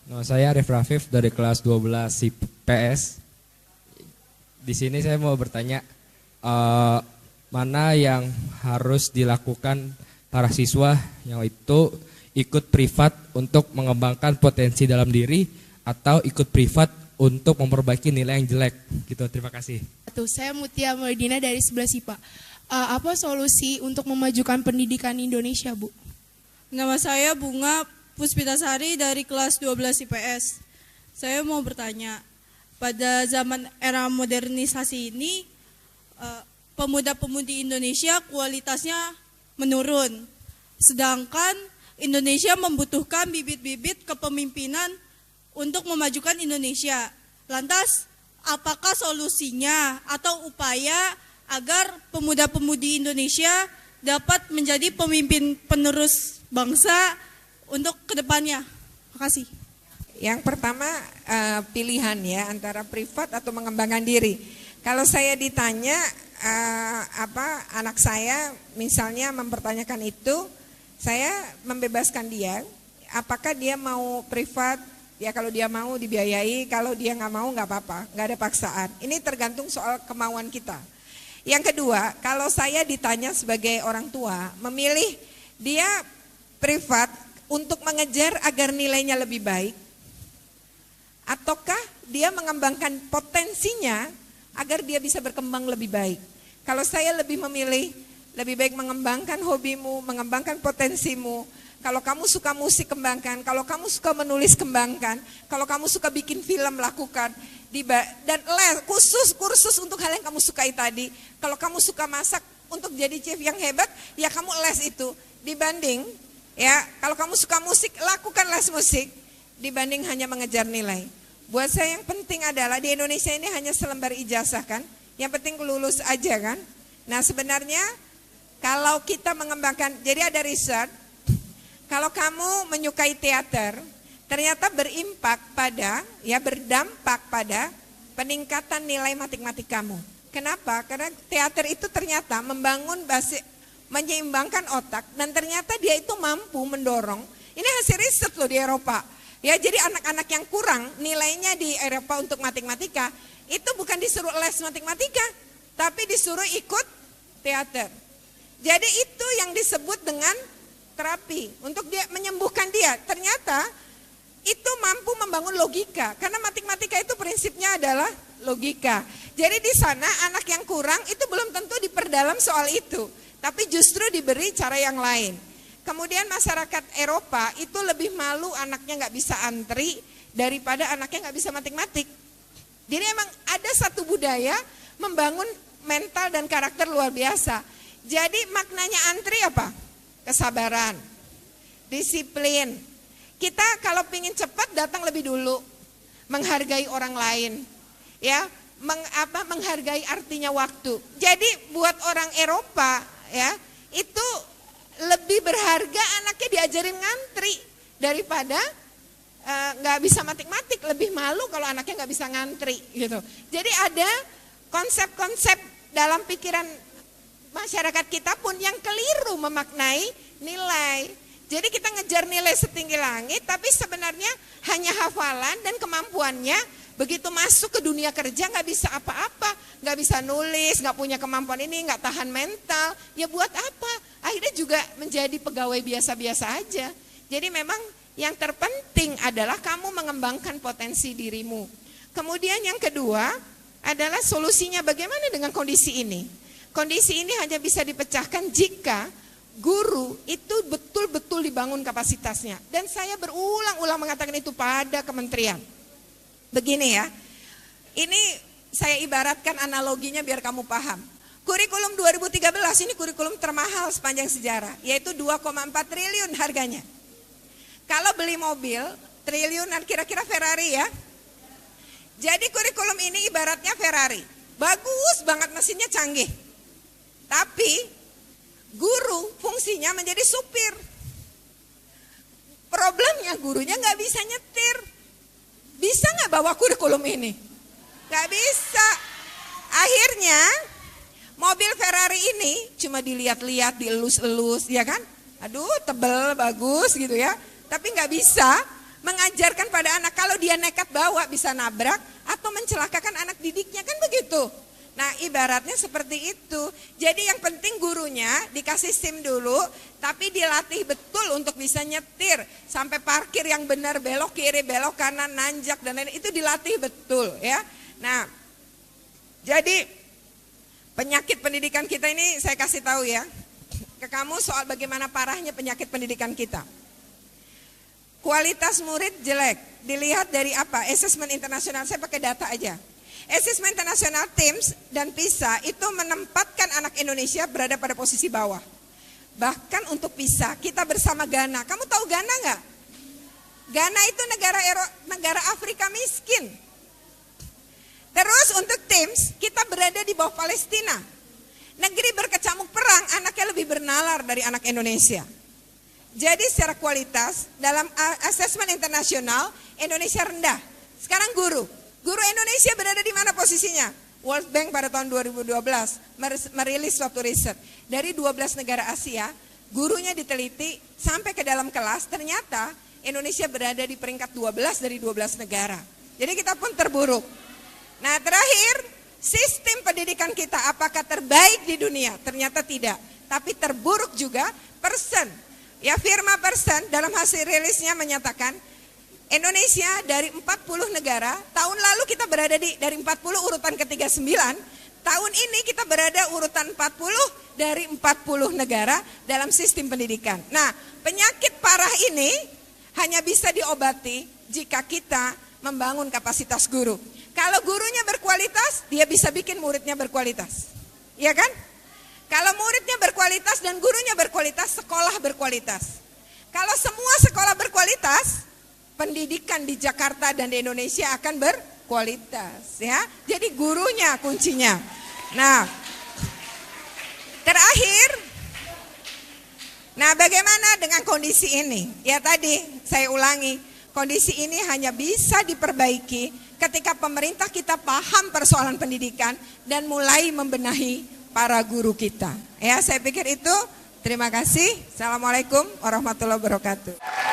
Nama saya Arif Rafif dari kelas 12 PS. Di sini saya mau bertanya, mana yang harus dilakukan para siswa yang itu ikut privat untuk mengembangkan potensi dalam diri atau ikut privat untuk memperbaiki nilai yang jelek gitu. Terima kasih. Saya Mutia Medina dari 11 IPA. Apa solusi untuk memajukan pendidikan Indonesia, Bu? Nama saya Bunga Puspitasari dari kelas 12 IPS. Saya mau bertanya, pada zaman era modernisasi ini, pemuda-pemudi Indonesia kualitasnya menurun. Sedangkan Indonesia membutuhkan bibit-bibit kepemimpinan untuk memajukan Indonesia. Lantas, apakah solusinya atau upaya agar pemuda-pemudi Indonesia dapat menjadi pemimpin penerus bangsa untuk kedepannya? Makasih. Yang pertama pilihan ya antara privat atau mengembangkan diri. Kalau saya ditanya anak saya misalnya mempertanyakan itu, saya membebaskan dia. Apakah dia mau privat? Ya kalau dia mau dibiayai, kalau dia nggak mau nggak apa-apa, nggak ada paksaan. Ini tergantung soal kemauan kita. Yang kedua, kalau saya ditanya sebagai orang tua, memilih dia privat untuk mengejar agar nilainya lebih baik, ataukah dia mengembangkan potensinya agar dia bisa berkembang lebih baik. Kalau saya lebih memilih, lebih baik mengembangkan hobimu, mengembangkan potensimu. Kalau kamu suka musik, kembangkan. Kalau kamu suka menulis, kembangkan. Kalau kamu suka bikin film, lakukan. Dan kursus untuk hal yang kamu sukai tadi. Kalau kamu suka masak untuk jadi chef yang hebat, ya kamu les itu. Dibanding, ya kalau kamu suka musik, lakukan les musik. Dibanding hanya mengejar nilai. Buat saya yang penting adalah di Indonesia ini hanya selembar ijazah kan. Yang penting lulus aja kan. Nah sebenarnya kalau kita mengembangkan, jadi ada riset. Kalau kamu menyukai teater, ternyata berdampak pada peningkatan nilai matematik kamu. Kenapa? Karena teater itu ternyata menyeimbangkan otak dan ternyata dia itu mampu mendorong. Ini hasil riset loh di Eropa. Ya, jadi anak-anak yang kurang nilainya di Eropa untuk matematika itu bukan disuruh les matematika, tapi disuruh ikut teater. Jadi itu yang disebut dengan terapi untuk dia menyembuhkan dia. Ternyata itu mampu membangun logika karena matematika itu prinsipnya adalah logika. Jadi di sana anak yang kurang itu belum tentu diperdalam soal itu, tapi justru diberi cara yang lain. Kemudian masyarakat Eropa itu lebih malu anaknya nggak bisa antri daripada anaknya nggak bisa matematik. Jadi emang ada satu budaya membangun mental dan karakter luar biasa. Jadi maknanya antri apa? Kesabaran, disiplin. Kita kalau pingin cepat datang lebih dulu, menghargai orang lain, ya, menghargai artinya waktu. Jadi buat orang Eropa, ya, itu lebih berharga anaknya diajarin ngantri daripada nggak bisa matematik. Lebih malu kalau anaknya nggak bisa ngantri, gitu. Jadi ada konsep-konsep dalam pikiran masyarakat kita pun yang keliru memaknai nilai. Jadi kita ngejar nilai setinggi langit, tapi sebenarnya hanya hafalan dan kemampuannya begitu masuk ke dunia kerja nggak bisa apa-apa, nggak bisa nulis, nggak punya kemampuan ini, nggak tahan mental. Ya buat apa? Akhirnya juga menjadi pegawai biasa-biasa aja. Jadi memang yang terpenting adalah kamu mengembangkan potensi dirimu. Kemudian yang kedua adalah solusinya bagaimana dengan kondisi ini. Kondisi ini hanya bisa dipecahkan jika guru itu betul-betul dibangun kapasitasnya. Dan saya berulang-ulang mengatakan itu pada kementerian. Begini ya, ini saya ibaratkan analoginya biar kamu paham. Kurikulum 2013 ini kurikulum termahal sepanjang sejarah, yaitu 2,4 triliun harganya. Kalau beli mobil, triliunan kira-kira Ferrari ya. Jadi kurikulum ini ibaratnya Ferrari. Bagus banget, mesinnya canggih. Tapi guru fungsinya menjadi supir. Problemnya gurunya nggak bisa nyetir. Bisa nggak bawa kurikulum ini? Nggak bisa. Akhirnya mobil Ferrari ini cuma dilihat-lihat, dielus-elus, ya kan? Aduh, tebel, bagus gitu ya. Tapi nggak bisa mengajarkan pada anak kalau dia nekat bawa bisa nabrak atau mencelakakan anak didiknya, kan begitu. Nah, ibaratnya seperti itu. Jadi yang penting gurunya dikasih SIM dulu, tapi dilatih betul untuk bisa nyetir sampai parkir yang benar, belok kiri, belok kanan, nanjak dan lain-lain, itu dilatih betul ya. Nah, jadi penyakit pendidikan kita ini saya kasih tahu ya ke kamu soal bagaimana parahnya penyakit pendidikan kita. Kualitas murid jelek, dilihat dari apa? Asesmen internasional, saya pakai data aja. Asesmen internasional TIMSS dan PISA itu menempatkan anak Indonesia berada pada posisi bawah. Bahkan untuk PISA kita bersama Ghana. Kamu tahu Ghana nggak? Ghana itu negara Afrika miskin. Terus untuk TIMSS kita berada di bawah Palestina. Negeri berkecamuk perang, anaknya lebih bernalar dari anak Indonesia. Jadi secara kualitas dalam asesmen internasional Indonesia rendah. Sekarang guru Indonesia berada di mana posisinya? World Bank pada tahun 2012 merilis suatu riset. Dari 12 negara Asia, gurunya diteliti sampai ke dalam kelas, ternyata Indonesia berada di peringkat 12 dari 12 negara. Jadi kita pun terburuk. Nah, terakhir, sistem pendidikan kita apakah terbaik di dunia? Ternyata tidak. Tapi terburuk juga persen. Ya, firma Persen dalam hasil rilisnya menyatakan Indonesia dari 40 negara, tahun lalu kita berada dari 40 urutan ke-39, tahun ini kita berada urutan 40 dari 40 negara dalam sistem pendidikan. Nah, penyakit parah ini hanya bisa diobati jika kita membangun kapasitas guru. Kalau gurunya berkualitas, dia bisa bikin muridnya berkualitas. Iya kan? Kalau muridnya berkualitas dan gurunya berkualitas, sekolah berkualitas. Kalau semua sekolah berkualitas, pendidikan di Jakarta dan di Indonesia akan berkualitas ya. Jadi gurunya kuncinya. Nah, terakhir, nah bagaimana dengan kondisi ini? Ya tadi saya ulangi, kondisi ini hanya bisa diperbaiki ketika pemerintah kita paham persoalan pendidikan dan mulai membenahi para guru kita. Ya, saya pikir itu. Terima kasih. Assalamualaikum warahmatullahi wabarakatuh.